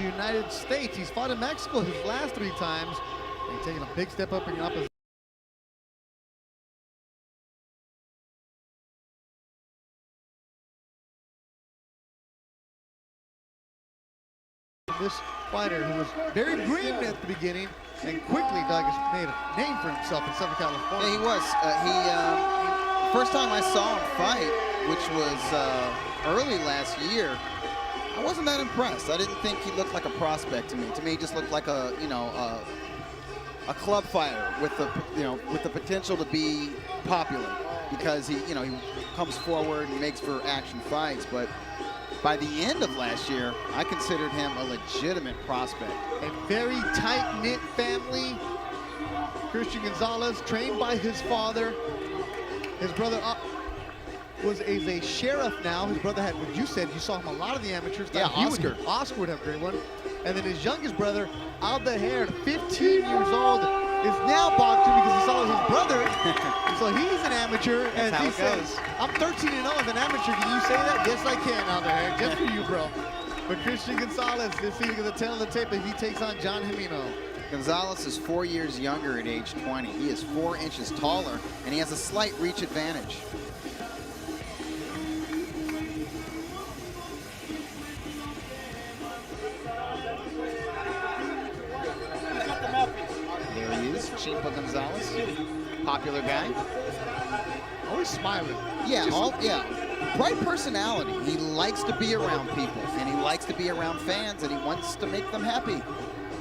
United States. He's fought in Mexico his last 3 times. He's taking a big step up in the opposition. This fighter who was very green at the beginning and quickly, Doug, has made a name for himself in Southern California. Yeah, he was. First time I saw him fight, which was early last year, I wasn't that impressed. I didn't think he looked like a prospect to me. To me, he just looked like a a club fighter with the potential to be popular because he comes forward and makes for action fights. But by the end of last year, I considered him a legitimate prospect. A very tight-knit family. Cristian Gonzalez, trained by his father. His brother is a sheriff now. His brother had, what you said, you saw him a lot of the amateurs. Yeah, Oscar. Oscar would have a great one. And then his youngest brother, Aldaher, 15 years old, is now boxing because he saw his brother. So he's an amateur. That's how he it says, goes. I'm 13-0 as an amateur. Can you say that? Yes, I can, Aldaher. Just for you, bro. But Cristian Gonzalez, this evening is the tail of the tape, and he takes on Jhon Gemino. Gonzalez is 4 years younger at age 20. He is 4 inches taller, and he has a slight reach advantage. There he is, Jhon Gonzalez, popular guy. Always smiling. Yeah, bright personality. He likes to be around people, and he likes to be around fans, and he wants to make them happy.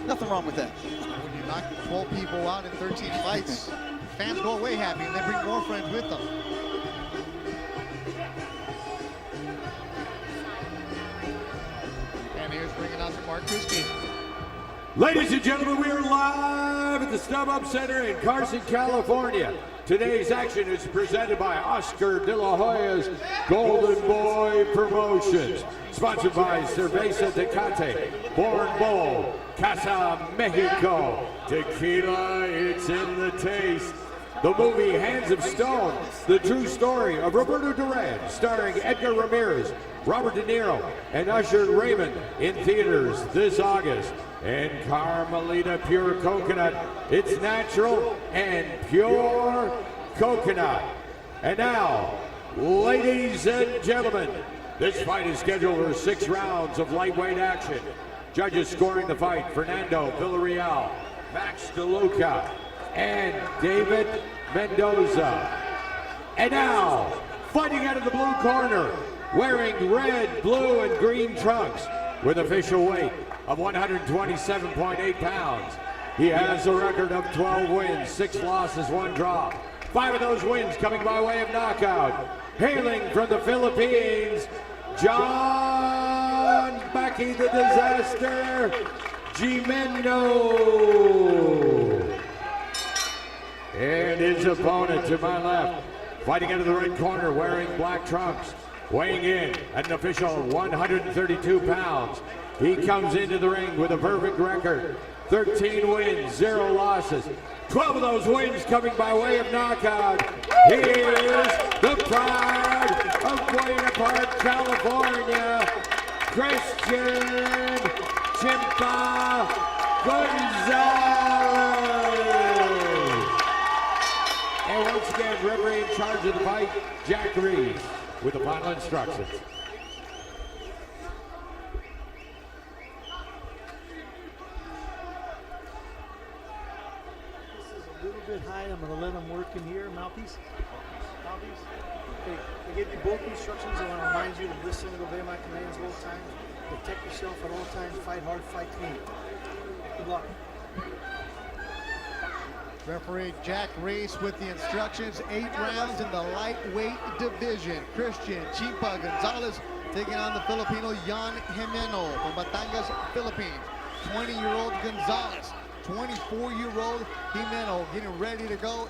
Nothing wrong with that. When you knock 12 people out in 13 fights, fans go away happy, and they bring more friends with them. And here's bringing out the Mark Cristian. Ladies and gentlemen, we are live at the Stubhub Center in Carson, California. Today's action is presented by Oscar De La Hoya's Golden Boy Promotions. Sponsored by Cerveza Tecate, Born Bold, Casa Mexico, Tequila, it's in the taste. The movie Hands of Stone, the true story of Roberto Duran, starring Edgar Ramirez, Robert De Niro, and Usher Raymond in theaters this August. And Carmelita Pure Coconut, it's natural and pure coconut. And now, ladies and gentlemen, this fight is scheduled for 6 rounds of lightweight action. Judges scoring the fight, Fernando Villarreal, Max DeLuca, and David Mendoza. And now, fighting out of the blue corner, wearing red, blue, and green trunks, with official weight of 127.8 pounds. He has a record of 12 wins, 6 losses, 1 draw. 5 of those wins coming by way of knockout. Hailing from the Philippines, Jhon Becky the Disaster Gemino. And his opponent to my left, fighting out of the red corner, wearing black trunks, weighing in at an official 132 pounds. He comes into the ring with a perfect record, 13 wins, 0 losses. 12 of those wins coming by way of knockout. Here's the pride of Buena Park, California, Cristian Chimpa Gonzalez. And once again, referee in charge of the fight, Jack Reeves, with the final instructions. Bit high. I'm going to let them work in here. Mouthpiece. Mouthpiece. Okay. I gave you both instructions. I want to remind you to listen and obey my commands at all times. Protect yourself at all times. Fight hard, fight clean. Good luck. Referee Jack Reese with the instructions. 8 rounds in the lightweight division. Cristian Chimpa Gonzalez taking on the Filipino Jhon Gemino from Batangas, Philippines. 20-year-old Gonzalez, 24-year-old Gemino getting ready to go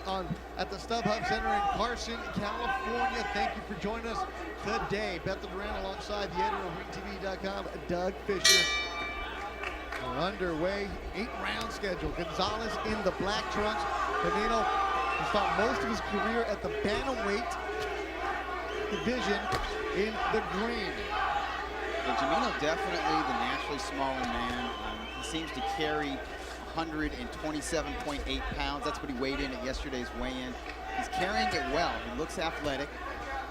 at the Stubhub Center in Carson, California. Thank you for joining us today. Bethel Duran alongside the editor of RingTV.com, Doug Fisher. We're underway, 8 round schedule. Gonzalez in the black trunks. Gemino has fought most of his career at the bantamweight division in the green. Yeah, Gemino definitely the naturally smaller man. He seems to carry 127.8 pounds. That's what he weighed in at yesterday's weigh-in. He's carrying it well. He looks athletic.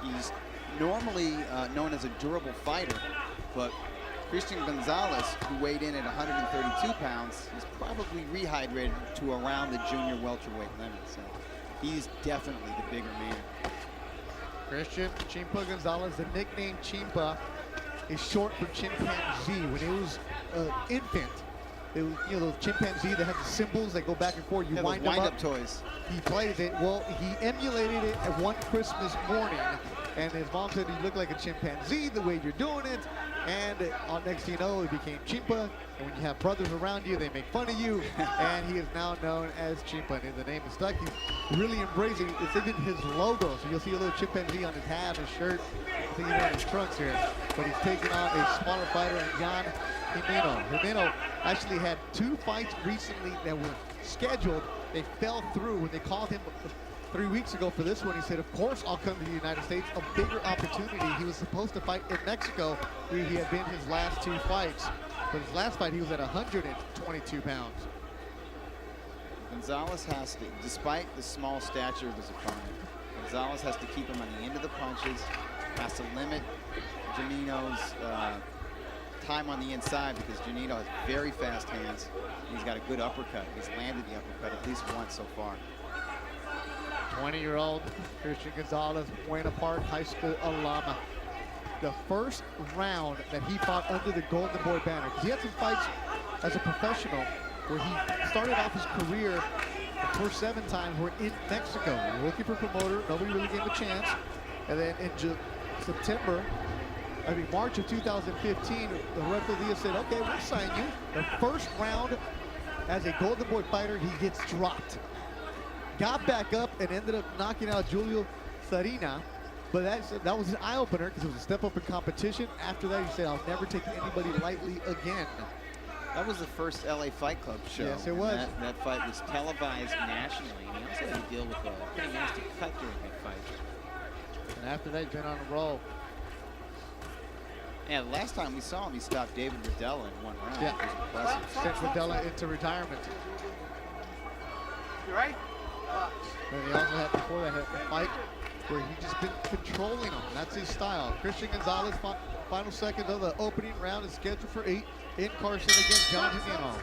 He's normally known as a durable fighter, but Cristian Gonzalez, who weighed in at 132 pounds, is probably rehydrated to around the junior welterweight limit. So he's definitely the bigger man. Cristian Chimpa Gonzalez, the nickname Chimpa is short for chimpanzee. When he was an infant, it was, you know, those chimpanzee that have the symbols that go back and forth. You wind them up. Toys. He plays it. Well, he emulated it at one Christmas morning, and his mom said he looked like a chimpanzee the way you're doing it. And next thing you know, he became Chimpa. And when you have brothers around you, they make fun of you. And he is now known as Chimpa. And the name is stuck. He's really embracing it. It's even his logo. So you'll see a little chimpanzee on his hat, his shirt. I think he's on his trunks here. But he's taking on a smaller fighter, Jhon Gemino. Gemino actually had 2 fights recently that were scheduled. They fell through when they called him 3 weeks ago for this one. He said, of course I'll come to the United States, a bigger opportunity. He was supposed to fight in Mexico, where he had been his last 2 fights. But his last fight, he was at 122 pounds. Gonzalez has to, despite the small stature of his opponent, Gonzalez has to keep him on the end of the punches, has to limit Gemino's time on the inside, because Gemino has very fast hands. He's got a good uppercut. He's landed the uppercut at least once so far. 20-year-old Cristian Gonzalez, Buena Park High School alum. The first round that he fought under the Golden Boy banner, because he had some fights as a professional where he started off his career, the first 7 times were in Mexico. Looking for promoter, nobody really gave him a chance. And then in March of 2015, the referee said, okay, we'll sign you. The first round as a Golden Boy fighter, he gets dropped. Got back up and ended up knocking out Julio Sarina. But that was an eye-opener, because it was a step up in competition. After that, he said, I'll never take anybody lightly again. That was the first LA Fight Club show. Yes, it was. That fight was televised nationally. And he also had to deal with a pretty nasty cut during that fight. And after that, he's been on a roll. Yeah, the last time we saw him, he stopped David Rodella in 1 round. Yeah. Which was impressive. Sent Rodella into retirement. You right? And he also had before that a fight where he just been controlling him. That's his style. Cristian Gonzalez, final seconds of the opening round, is scheduled for 8 in Carson against Jhon Gemino.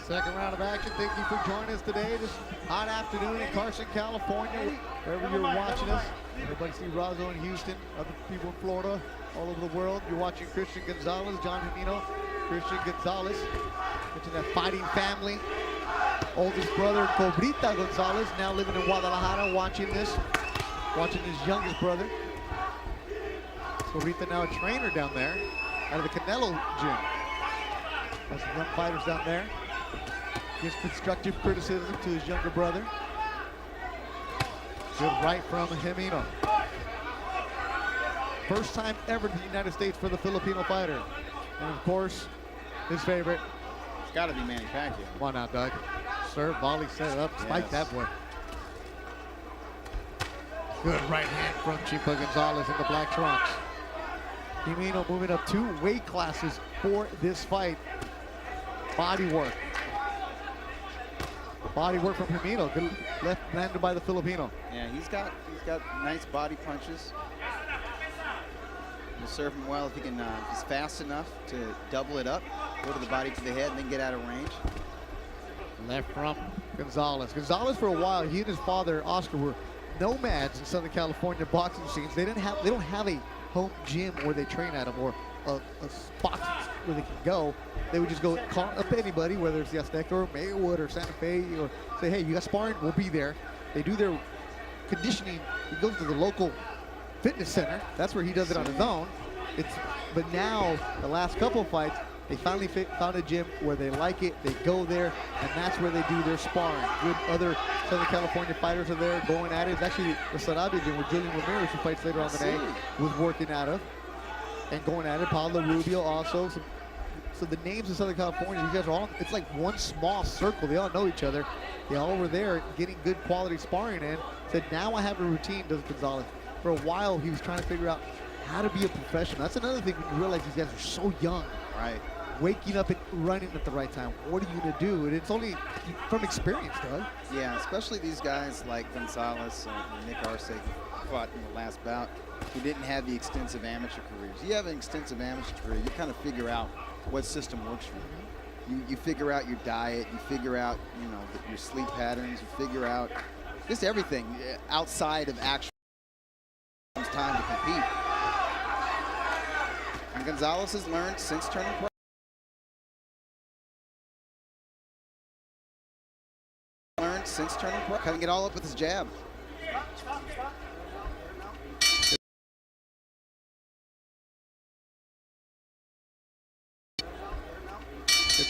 Second round of action. Thank you for joining us today this hot afternoon in Carson, California. Wherever you're watching us, everybody see Razo in Houston, other people in Florida, all over the world. You're watching Cristian Gonzalez, Jhon Gemino, Cristian Gonzalez. Mention that fighting family. Oldest brother, Cobrita Gonzalez, now living in Guadalajara, watching this, watching his youngest brother. Cobrita now a trainer down there out of the Canelo gym. Has some young fighters down there. Gives constructive criticism to his younger brother. Good right from Gemino. First time ever to the United States for the Filipino fighter. And of course, his favorite. It's got to be Manny Pacquiao. Come on now, Doug. Serve, volley, set it up, spike that boy. Good right hand from Chimpa Gonzalez in the black trunks. Gemino moving up 2 weight classes for this fight. Body work. Body work from Gemino. Good left landed by the Filipino. Yeah, he's got nice body punches. It'll serve him well if he can, he's fast enough to double it up, go to the body to the head, and then get out of range. Left from Gonzalez. Gonzalez, for a while, he and his father, Oscar, were nomads in Southern California boxing scenes. They don't have a home gym where they train at them, or a spot where they can go. They would just go call up anybody, whether it's the Azteca or Maywood or Santa Fe, or say, hey, you got sparring? We'll be there. They do their conditioning. He goes to the local fitness center. That's where he does it on his own. But now, the last couple of fights, they finally found a gym where they like it. They go there, and that's where they do their sparring. Good other Southern California fighters are there going at it. It's actually the Sarabia gym where Julian Ramirez, who fights later on today, was working out of and going at it. Paulo Rubio also. So the names of Southern California, you guys are all, it's like one small circle. They all know each other. They all were there getting good quality sparring in. Said, now I have a routine, does Gonzalez. For a while, he was trying to figure out how to be a professional. That's another thing when you realize these guys are so young. Right. Waking up and running at the right time. What are you going to do? And it's only from experience, Doug. Yeah, especially these guys like Gonzalez and Nick Arce, who fought in the last bout, who didn't have the extensive amateur careers. You have an extensive amateur career, you kind of figure out what system works for you. You figure out your diet, you figure out, you know, your sleep patterns, you figure out just everything outside of actual time to compete. And Gonzalez has learned since turning pro. Cutting it all up with his jab.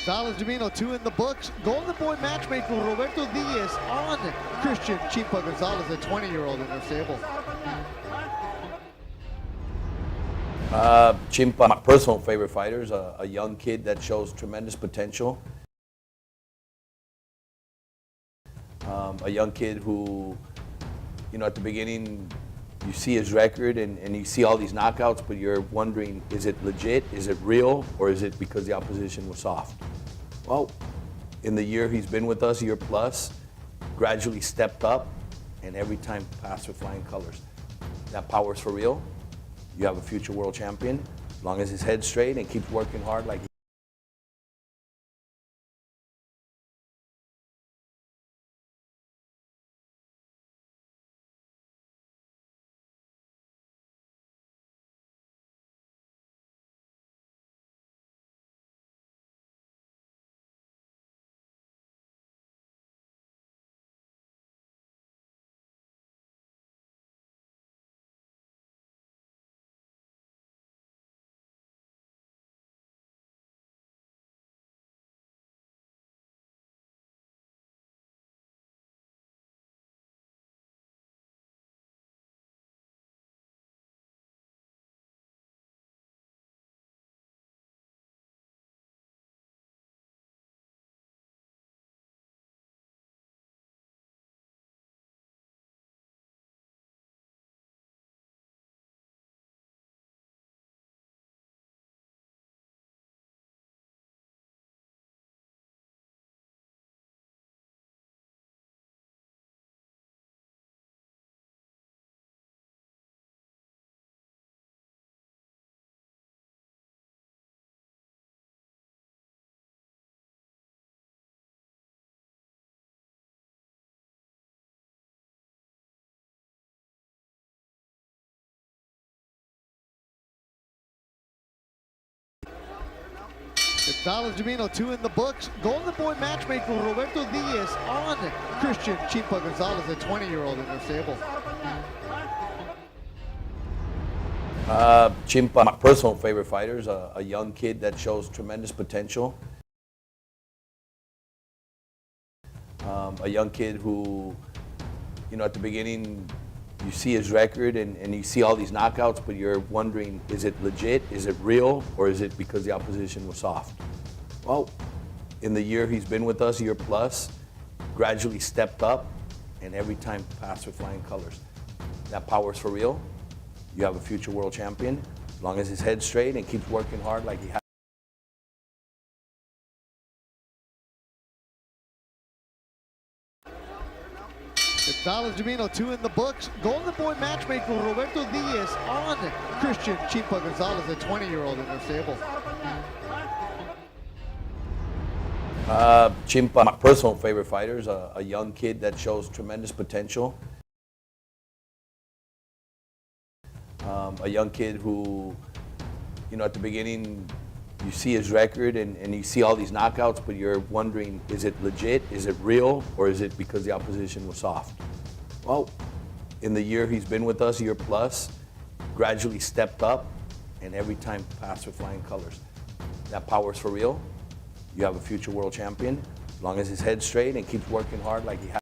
Jhon Gemino, 2 in the books. Golden Boy matchmaker Roberto Diaz on Cristian Chimpa Gonzalez, a 20-year-old in their stable. Chimpa, my personal favorite fighter, is a young kid that shows tremendous potential. A young kid who, you know, at the beginning, you see his record and you see all these knockouts, but you're wondering, is it legit? Is it real? Or is it because the opposition was soft? Well, in the year he's been with us, year plus, gradually stepped up, and every time passed with flying colors. That power's for real. You have a future world champion, as long as his head's straight and keeps working hard like Jhon Gemino, 2 in the books. Golden Boy matchmaker Roberto Diaz on Cristian Chimpa Gonzalez, a 20-year-old in their stable. Chimpa, my personal favorite fighter, is a young kid that shows tremendous potential. A young kid who, you know, at the beginning, you see his record and you see all these knockouts, but you're wondering, is it legit? Is it real? Or is it because the opposition was soft? Well, in the year he's been with us, year plus, gradually stepped up, and every time passed with flying colors. That power's for real. You have a future world champion, as long as his head's straight and keeps working hard like he has. Gonzalez, Gemino, 2 in the books. Golden Boy matchmaker Roberto Diaz on Cristian Chimpa Gonzalez, a 20-year-old in their stable. Chimpa, my personal favorite fighter, is a young kid that shows tremendous potential. A young kid who, you know, at the beginning, you see his record and you see all these knockouts, but you're wondering, is it legit? Is it real? Or is it because the opposition was soft? Well, in the year he's been with us, year plus, gradually stepped up, and every time passed with flying colors. That power's for real. You have a future world champion, as long as his head's straight and keeps working hard like he has.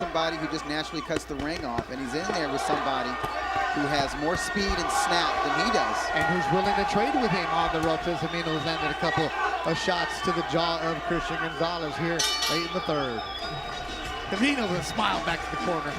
Somebody who just naturally cuts the ring off, and he's in there with somebody who has more speed and snap than he does. And who's willing to trade with him on the ropes, as Gemino has landed a couple of shots to the jaw of Cristian Gonzalez here late in the third. Gemino with a smile back to the corner.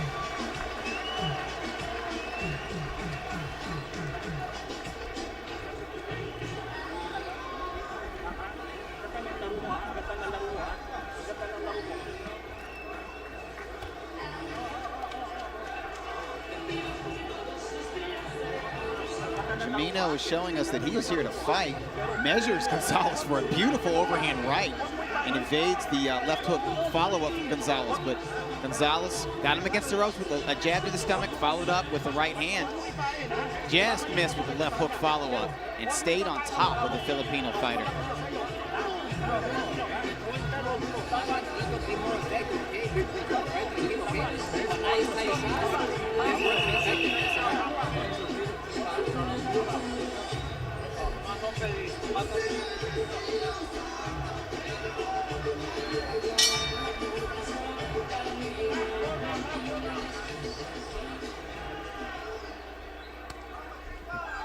Gemino is showing us that he is here to fight. Measures Gonzalez for a beautiful overhand right and evades the left hook follow-up from Gonzalez. But Gonzalez got him against the ropes with a jab to the stomach, followed up with the right hand. Just missed with the left hook follow-up and stayed on top of the Filipino fighter.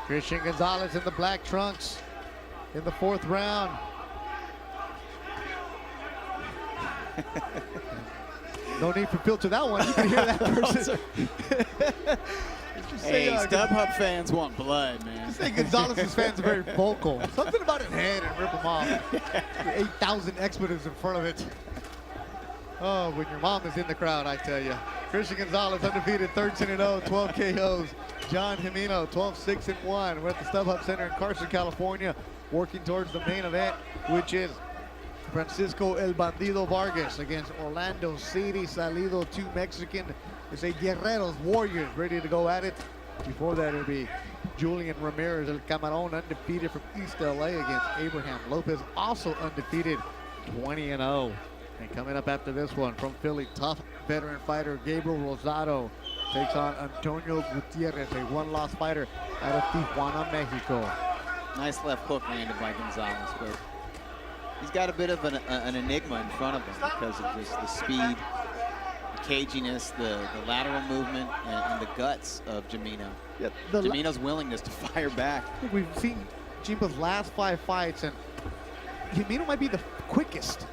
Cristian Gonzalez in the black trunks in the 4th round. No need for filter that one. You can hear that person. Hey, Stubhub fans want blood, man. Say Gonzalez's fans are very vocal. Something about his head and rip him off. 8,000 expletives in front of it. Oh, when your mom is in the crowd, I tell you. Cristian Gonzalez undefeated, 13-0, 12 KOs. Jhon Gemino, 12-6-1. We're at the Stubhub Center in Carson, California, working towards the main event, which is Francisco El Bandido Vargas against Orlando City Salido, 2 Mexican. It's a Guerreros Warriors ready to go at it. Before that, it'll be Julian Ramirez El Camarón, undefeated from East LA against Abraham Lopez, also undefeated, 20-0. And coming up after this one from Philly, tough veteran fighter Gabriel Rosado takes on Antonio Gutierrez, a 1-loss fighter out of Tijuana, Mexico. Nice left hook landed by Gonzalez, but he's got a bit of an enigma in front of him because of just the speed, the caginess, the lateral movement, and the guts of Gemino. Yeah, Gemino's willingness to fire back. We've seen Chimpa's last 5 fights, and Gemino might be the quickest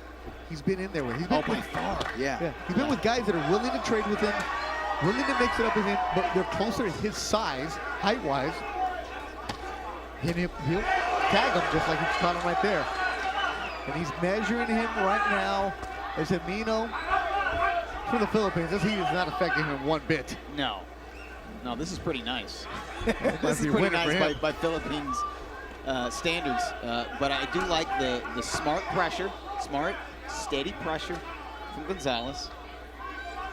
he's been in there with. He's been by far. Yeah. He's been with guys that are willing to trade with him, willing to mix it up with him, but they're closer to his size, height-wise. And he'll tag him just like he's caught him right there. And he's measuring him right now as Gemino for the Philippines. This heat is not affecting him one bit. No, this is pretty nice. This is pretty nice by Philippines standards. But I do like the smart pressure, steady pressure from Gonzalez.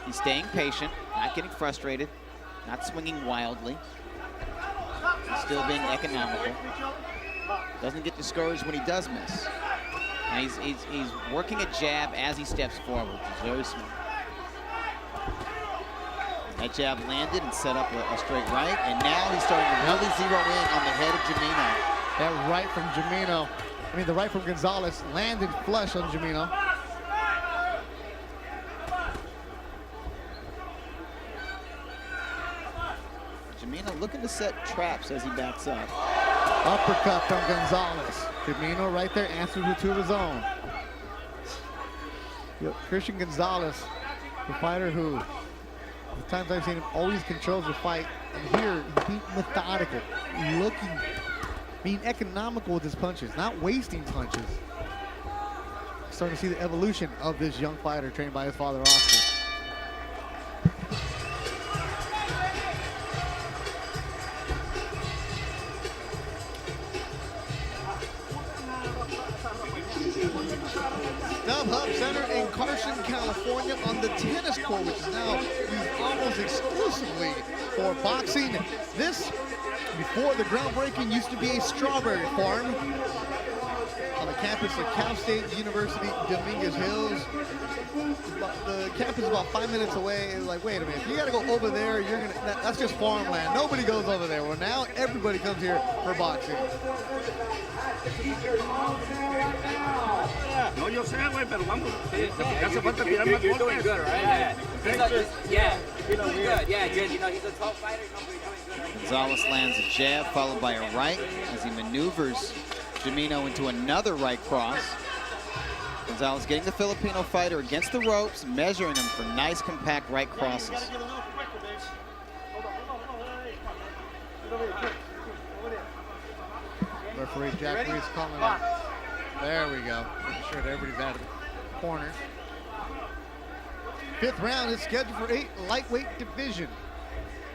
He's staying patient, not getting frustrated, not swinging wildly. He's still being economical. Doesn't get discouraged when he does miss. And he's working a jab as he steps forward, which is very smart. That jab landed and set up a straight right, and now he's starting to really zero in on the head of Gemino. That right from Gemino, the right from Gonzalez landed flush on Gemino. Gemino looking to set traps as he backs up. Uppercut from Gonzalez. Gemino right there answers with 2 of his own. Cristian Gonzalez, the fighter who, the times I've seen him, always controls the fight. And here, he's being methodical, looking, being economical with his punches, not wasting punches. starting to see the evolution of this young fighter trained by his father, Oscar. Stubhub Center in Carson, California, on the tennis court, which is now used almost exclusively for boxing. This, before the groundbreaking, used to be a strawberry farm on the campus of Cal State University, Dominguez Hills. The campus is about 5 minutes away. It's like, wait a minute, if you gotta go over there, that's just farmland. Nobody goes over there. Well, now everybody comes here for boxing. No, yo sé, güey, pero vamos. Hace falta tirar más You're doing golpes. good, right? Yeah. You're doing good. Yeah, good. You know, he's a tall fighter. You know, you're doing good. Gonzalez lands a jab followed by a right as he maneuvers Gemino into another right cross. Gonzalez getting the Filipino fighter against the ropes, measuring him for nice compact right crosses. Referee Jack Reese calling out. There we go. Making sure that everybody's out of the corners. Fifth round is scheduled for 8 lightweight division.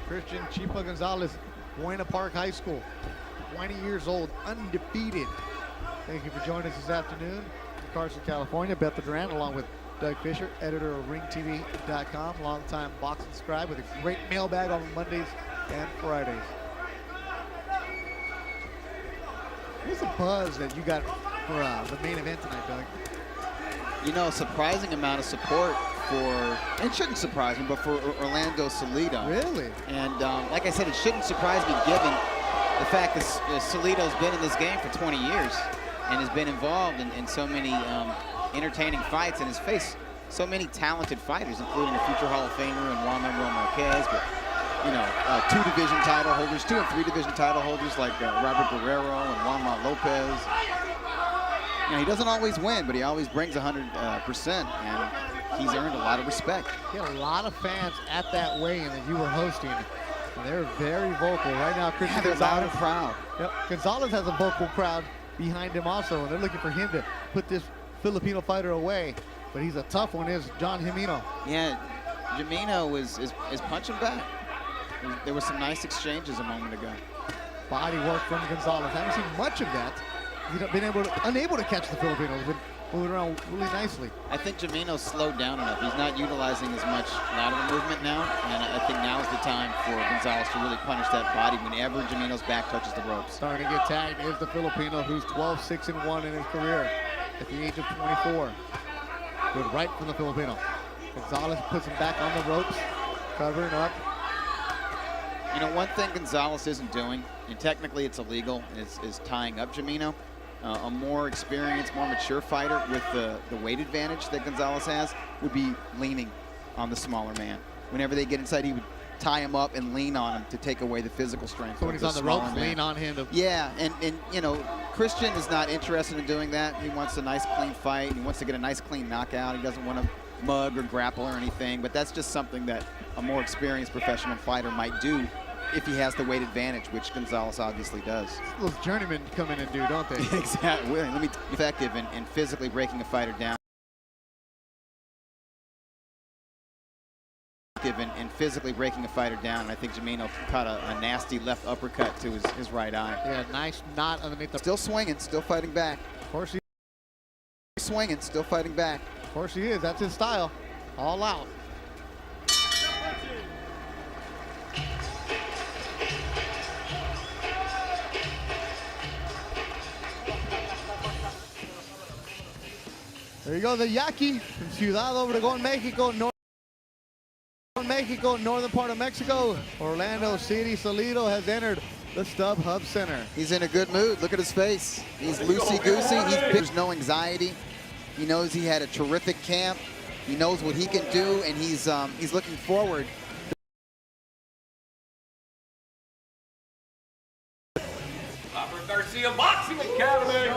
Cristian Chimpa Gonzalez, Buena Park High School, 20 years old, undefeated. Thank you for joining us this afternoon in Carson, California. Beth Durant, along with Doug Fisher, editor of ringtv.com, longtime boxing scribe with a great mailbag on Mondays and Fridays. What's the buzz that you got for the main event tonight, Doug? You know, a surprising amount of support for, it shouldn't surprise me, but for Orlando Salido. Really? And like I said, it shouldn't surprise me given the fact that Salido's been in this game for 20 years and has been involved in so many entertaining fights and has faced so many talented fighters, including a future Hall of Famer and Juan Manuel Marquez, but you know, 2 division title holders, 2 and 3 division title holders like Robert Guerrero and Juanma Lopez. You know, he doesn't always win, but he always brings 100%, and he's earned a lot of respect. He had a lot of fans at that weigh-in that you were hosting, and they're very vocal. Right now, Cristian They're loud and Gonzalez, proud. yep, Gonzalez has a vocal crowd behind him also, and they're looking for him to put this Filipino fighter away. But he's a tough one, is Jhon Gemino. Yeah, Gemino is punching back. There were some nice exchanges a moment ago. Body work from Gonzalez. Haven't seen much of that. He's been unable to catch the Filipinos. Been moving around really nicely. I think Gemino's slowed down enough. He's not utilizing as much lateral movement now, and I think now is the time for Gonzalez to really punish that body whenever Gemino's back touches the ropes. Starting to get tagged is the Filipino, who's 12-6-1 in his career at the age of 24. Good right from the Filipino. Gonzalez puts him back on the ropes, covering up. You know, one thing Gonzalez isn't doing, and technically it's illegal, is tying up Gemino. A more experienced, more mature fighter with the weight advantage that Gonzalez has would be leaning on the smaller man. Whenever they get inside, he would tie him up and lean on him to take away the physical strength. So when he's on the ropes, lean on him. Yeah, and you know, Cristian is not interested in doing that. He wants a nice, clean fight. He wants to get a nice, clean knockout. He doesn't want to mug or grapple or anything, but that's just something that a more experienced professional fighter might do if he has the weight advantage, which Gonzalez obviously does. Those journeymen come in and do, don't they? Exactly. Let me effective in physically breaking a fighter down. In physically breaking a fighter down, and I think Gemino caught a nasty left uppercut to his right eye. Yeah, nice knot underneath the... Still swinging, still fighting back. Of course he... Swinging, still fighting back. Of course he is. That's his style. All out. There you go, the Yaqui from Ciudad Obregón, Mexico, northern part of Mexico. Orlando City Salido has entered the Stubhub Center. He's in a good mood. Look at his face. He's loosey-goosey. There's no anxiety. He knows he had a terrific camp. He knows what he can do, and he's looking forward. Robert Garcia Boxing Academy.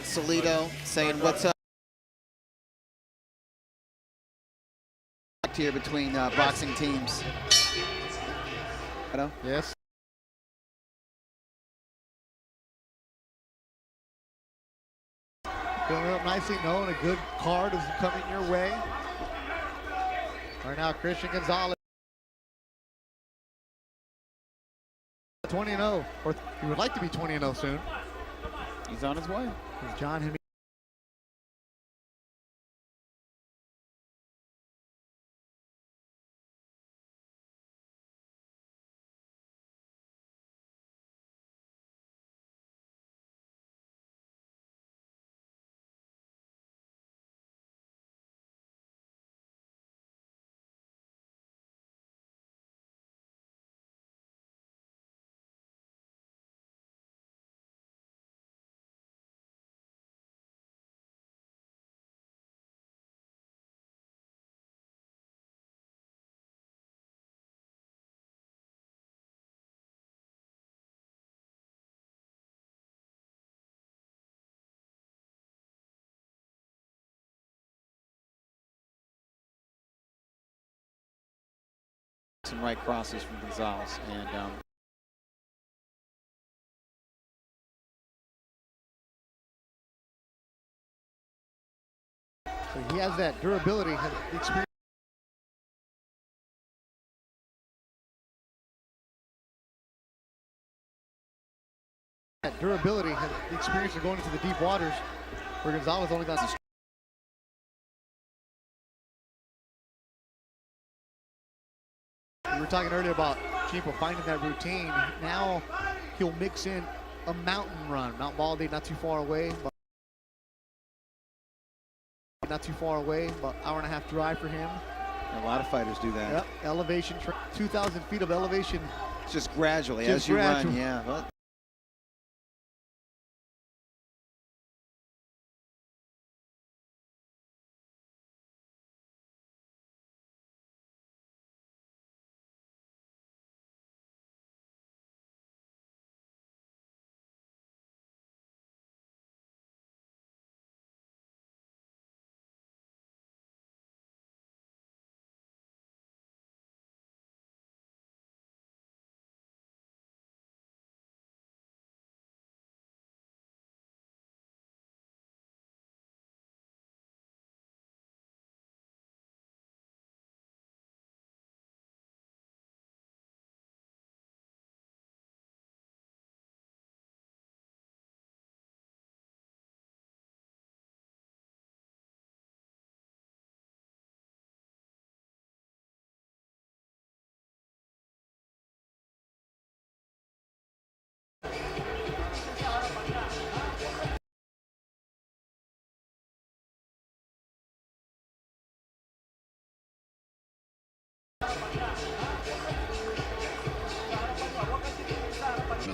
Salido saying, "What's up?" respect here between boxing teams. Yes. Filling up nicely. No, and a good card is coming your way. Right now, Cristian Gonzalez. 20-0, or he would like to be 20-0 soon. He's on his way. He's Jhon Gemino. Some right crosses from Gonzalez, and So he has that durability, has the experience. That durability, has the experience of going into the deep waters, where Gonzalez only got. We were talking earlier about Chimpa finding that routine. Now he'll mix in a mountain run. Mount Baldy, not too far away, but hour and a half drive for him. a lot of fighters do that. Yep, elevation, 2,000 feet of elevation. It's just gradually Just as you gradual. run, yeah. But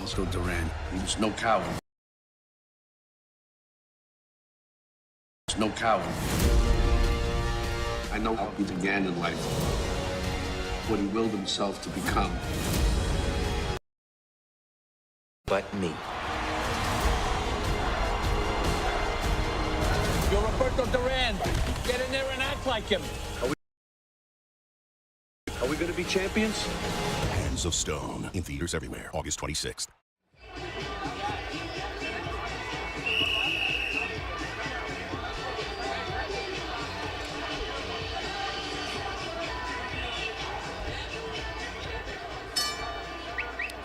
Let's go Duran. He was no coward. No coward. I know how he began in life, what he willed himself to become. But me. You're Roberto Duran. Get in there and act like him. Are we going to be champions? Hands of Stone, in theaters everywhere, August 26th.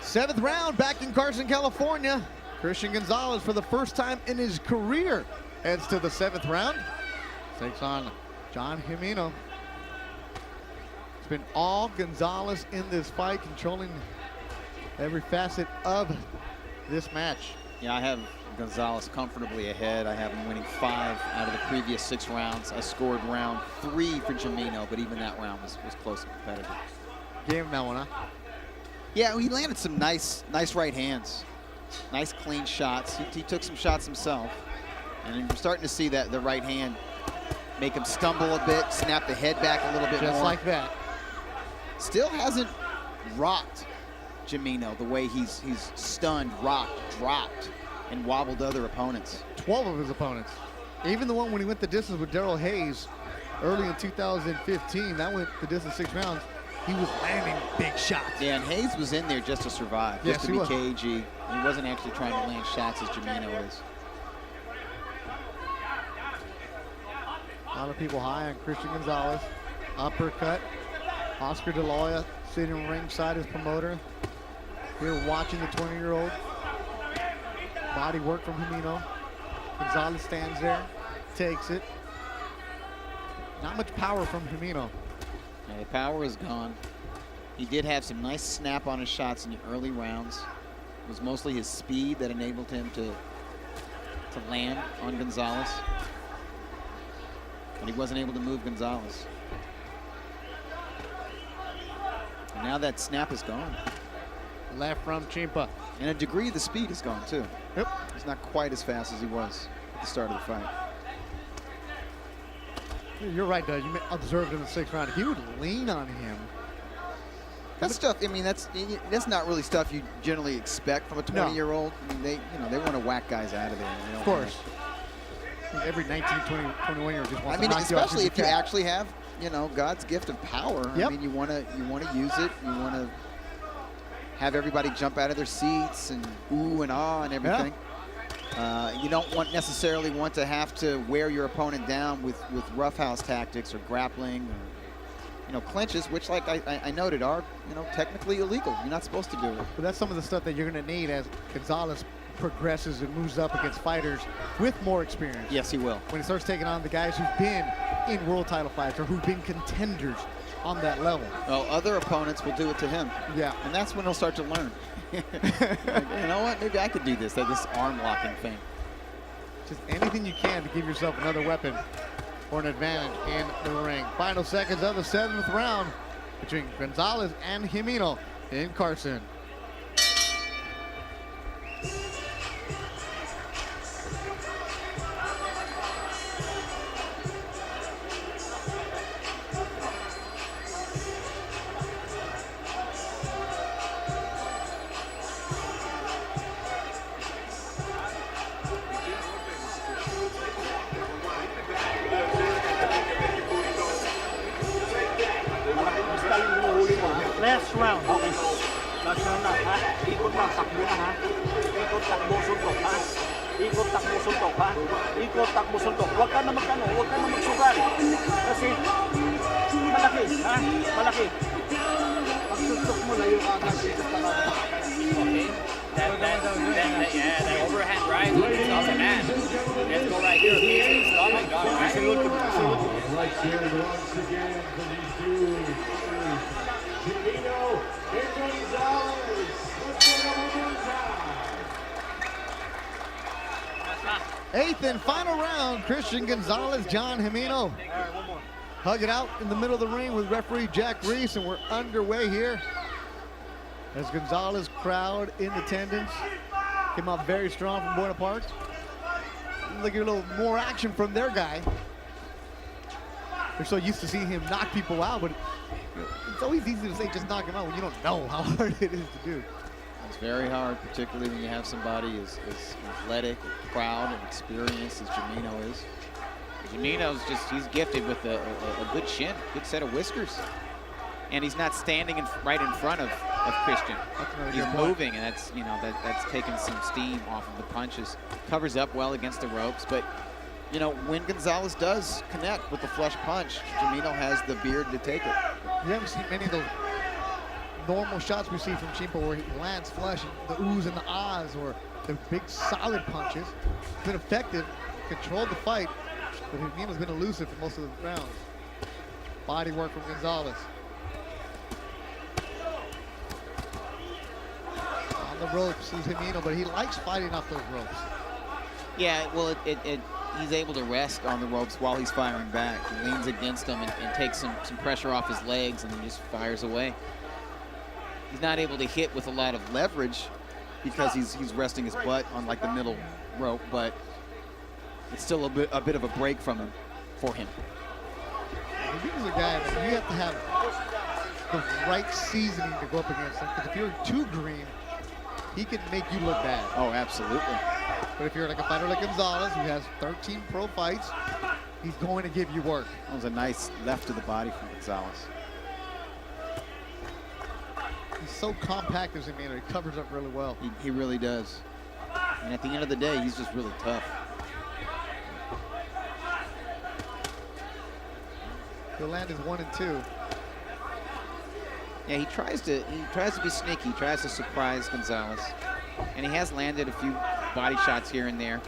Seventh round back in Carson, California. Cristian Gonzalez, for the first time in his career, heads to the seventh round. Takes on Jhon Gemino. It's been all Gonzalez in this fight, controlling every facet of this match. yeah, I have Gonzalez comfortably ahead. I have him winning 5 out of the previous 6 rounds. I scored round 3 for Gemino, but even that round was close and competitive. Gave him that one, huh? Yeah, he landed some nice right hands. Nice clean shots. He took some shots himself. And you're starting to see that the right hand make him stumble a bit, snap the head back a little bit more. Just like that. Still hasn't rocked Gemino the way he's stunned, rocked, dropped, and wobbled other opponents. 12 of his opponents. Even the one when he went the distance with Daryl Hayes, early in 2015. That went the distance 6 rounds. He was landing big shots. Yeah, and Hayes was in there just to survive, Yes, just to he be was. cagey. He wasn't actually trying to land shots as Gemino is. A lot of people high on Cristian Gonzalez. Uppercut. Oscar De La Hoya sitting ringside as promoter. Here watching the 20-year-old. Body work from Gemino. Gonzalez stands there, takes it. Not much power from Gemino. Yeah, the power is gone. He did have some nice snap on his shots in the early rounds. It was mostly his speed that enabled him to land on Gonzalez. But he wasn't able to move Gonzalez. And now that snap is gone. Left from Chimpa. And a degree of the speed is gone too. Yep. He's not quite as fast as he was at the start of the fight. You're right, Doug. You observed in the 6th round. He would lean on him. That stuff, I mean, that's not really stuff you generally expect from a 20-year-old. I mean, they want to whack guys out of there. Of course. Every 19, 20, 21-year-old just wants to knock you off especially if you your feet. actually have, God's gift of power. Yep. I mean, you want to use it. You want to have everybody jump out of their seats and ooh and ah and everything. You don't necessarily want to have to wear your opponent down with roughhouse tactics or grappling or clinches, which, like I noted, are technically illegal. You're not supposed to do it. But that's some of the stuff that you're going to need as Gonzalez progresses and moves up against fighters with more experience. Yes, he will. When he starts taking on the guys who've been in world title fights or who've been contenders on that level. Well, other opponents will do it to him. Yeah. And that's when he'll start to learn. Like, you know what? Maybe I could do this. This arm locking thing. Just anything you can to give yourself another weapon or an advantage in the ring. Final seconds of the 7th round between Gonzalez and Gemino in Carson. Last round. Okay. Last round na, ha? Ikot lang, takbo na, ha? Ikot, takbo, suntok, ha? Ikot, takbo, suntok, ha? Ikot, takbo, suntok. Huwag ka na magsugal. Kasi, malaki, ha? Malaki. Pag suntok mo, layo ka agad. Okay. That overhand right is off the hand. Let's go right here. Easy stomach, got it, right? Let's hear it once again for these two. Gemino and Gonzalez. Let's get it one more time. 8th and final round, Cristian Gonzalez, Jhon Gemino. Hug it out in the middle of the ring with referee Jack Reese, and we're underway here. As Gonzalez crowd in attendance. Came out very strong from Buena Park. Look at a little more action from their guy. They're so used to seeing him knock people out, but it's always easy to say just knock him out when you don't know how hard it is to do. It's very hard, particularly when you have somebody as athletic, proud, and experienced as Gemino is. Gemino's he's gifted with a good chin, good set of whiskers. And he's not standing right in front of Cristian. He's moving, and that's taking some steam off of the punches. Covers up well against the ropes, but when Gonzalez does connect with the flush punch, Gemino has the beard to take it. You haven't seen many of those normal shots we see from Chimpa where he lands flush, the oohs and the ahs, or the big solid punches. It's been effective, controlled the fight, but Gemino's been elusive for most of the rounds. Body work from Gonzalez. On the ropes is Gemino, but he likes fighting off those ropes. Yeah, well, he's able to rest on the ropes while he's firing back. He leans against them and takes some pressure off his legs and then just fires away. He's not able to hit with a lot of leverage because he's resting his butt on like the middle rope, but it's still a bit of a break for him. He's a guy that you have to have the right seasoning to go up against him, because if you're too green, he can make you look bad. Oh, absolutely. But if you're like a fighter like Gonzalez, who has 13 pro fights, he's going to give you work. That was a nice left to the body from Gonzalez. He's so compact as a man. He covers up really well. He really does. And at the end of the day, he's just really tough. He'll land his 1 and 2. Yeah, he tries to be sneaky. He tries to surprise Gonzalez. And he has landed a few body shots here and there.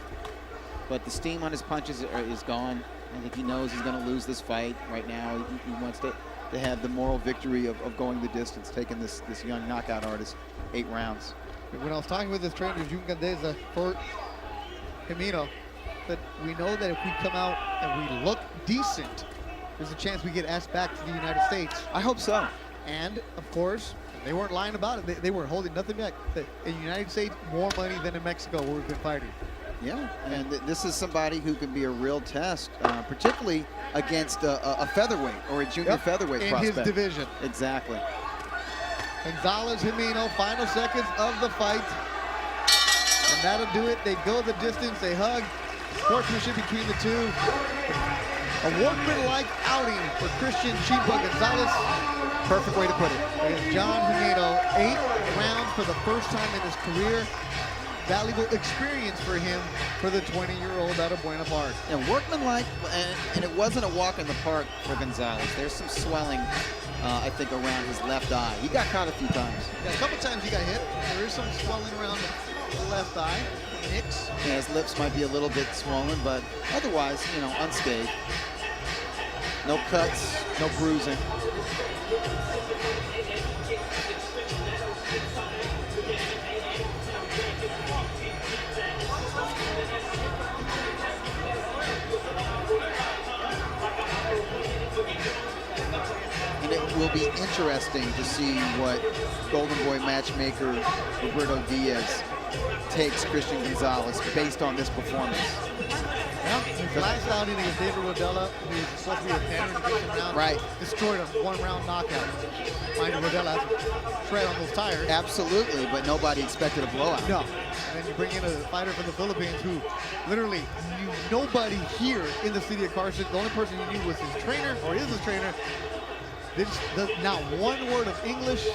But the steam on his punches is gone. I think he knows he's going to lose this fight right now. He wants to have the moral victory of going the distance, taking this young knockout artist 8 rounds. When I was talking with his trainer, Jhon Gemino, for Gemino, that we know that if we come out and we look decent, there's a chance we get asked back to the United States. I hope so. And, of course, they weren't lying about it. They weren't holding nothing back. In the United States, more money than in Mexico, where we've been fighting. Yeah, and this is somebody who can be a real test, particularly against a featherweight or a junior featherweight prospect. In his division. Exactly. Gonzalez, Gemino, final seconds of the fight. And that'll do it. They go the distance, they hug. Sportsmanship between the two. A workman-like outing for Cristian Gonzalez. Perfect way to put it. And Jhon Gemino, 8 rounds for the first time in his career. Valuable experience for him, for the 20-year-old out of Buena Park. And workmanlike, and it wasn't a walk in the park for Gonzalez. There's some swelling, I think, around his left eye. He got caught a few times. Yeah, a couple times he got hit. There is some swelling around the left eye. Nicks. Yeah, his lips might be a little bit swollen, but otherwise, you know, unscathed. No cuts, no bruising. And it will be interesting to see what Golden Boy matchmaker Roberto Diaz takes Cristian Gonzalez based on this performance. Yeah, his last outing against David Rodella, who was supposed to be a canner in the first round, right, destroyed him, 1-round knockout. Mind you, Rodella has a tread on those tires. Absolutely, but nobody expected a blowout. No. And then you bring in a fighter from the Philippines who literally knew nobody here in the city of Carson. The only person he knew was his trainer, or is his trainer. Does not one word of English,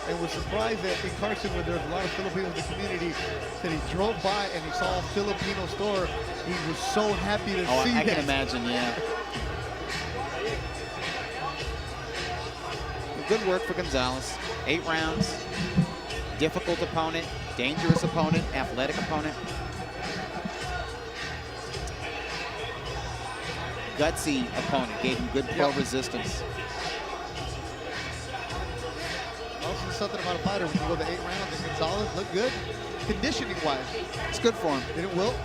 and was surprised that in Carson, where there's a lot of Filipinos in the community, that he drove by and he saw a Filipino store. He was so happy to see that. I can imagine, yeah. Good work for Gonzalez. 8 rounds. Difficult opponent, dangerous opponent, athletic opponent. Gutsy opponent, gave him good pro resistance. Also, something about a fighter when you go to 8 rounds and Gonzalez looked good, conditioning-wise. It's good for him. Didn't wilt.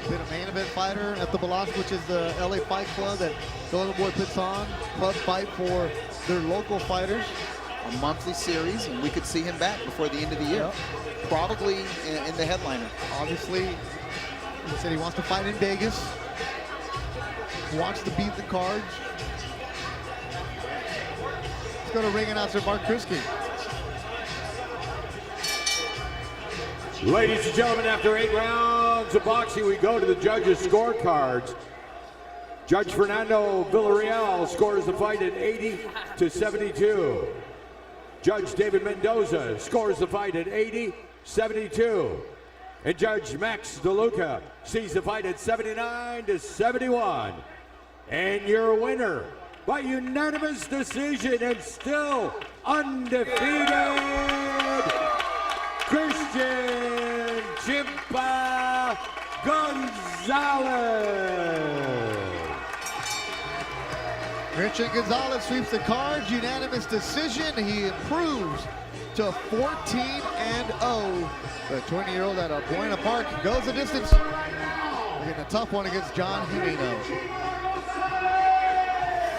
Been a main event fighter at the Velasco, which is the LA Fight Club that Golden Boy puts on. Club fight for their local fighters. A monthly series, and we could see him back before the end of the year. Yep. Probably in the headliner. Obviously, he said he wants to fight in Vegas. He wants to beat the cards. Let's go to ring announcer Mark Kriske. Ladies and gentlemen, after 8 rounds of boxing, we go to the judges' scorecards. Judge Fernando Villarreal scores the fight at 80-72. Judge David Mendoza scores the fight at 80-72. And Judge Max DeLuca sees the fight at 79-71. And your winner by unanimous decision and still undefeated, Cristian Chimpa Gonzalez. Cristian Gonzalez sweeps the cards, unanimous decision. He improves to 14-0. The 20-year-old out of Buena Park goes the distance. We're getting a tough one against Jhon Gemino.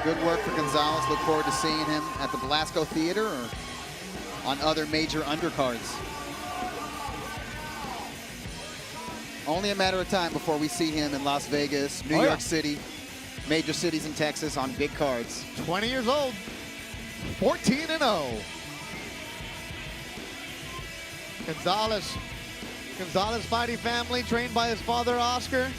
Good work for Gonzalez. Look forward to seeing him at the Velasco Theater or on other major undercards. Only a matter of time before we see him in Las Vegas, New York City, major cities in Texas on big cards. 20 years old, 14-0. Gonzalez Gonzalez fighting family, trained by his father, Oscar.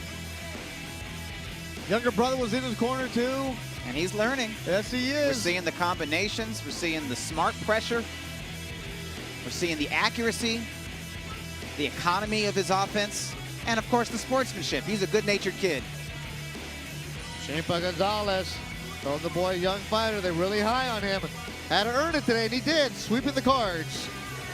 Younger brother was in his corner, too. And he's learning. Yes, he We're is. seeing the combinations. We're seeing the smart pressure. We're seeing the accuracy, the economy of his offense, and, of course, the sportsmanship. He's a good-natured kid. Chimpa Gonzalez, told the boy, young fighter, they're really high on him. Had to earn it today, and he did, sweeping the cards.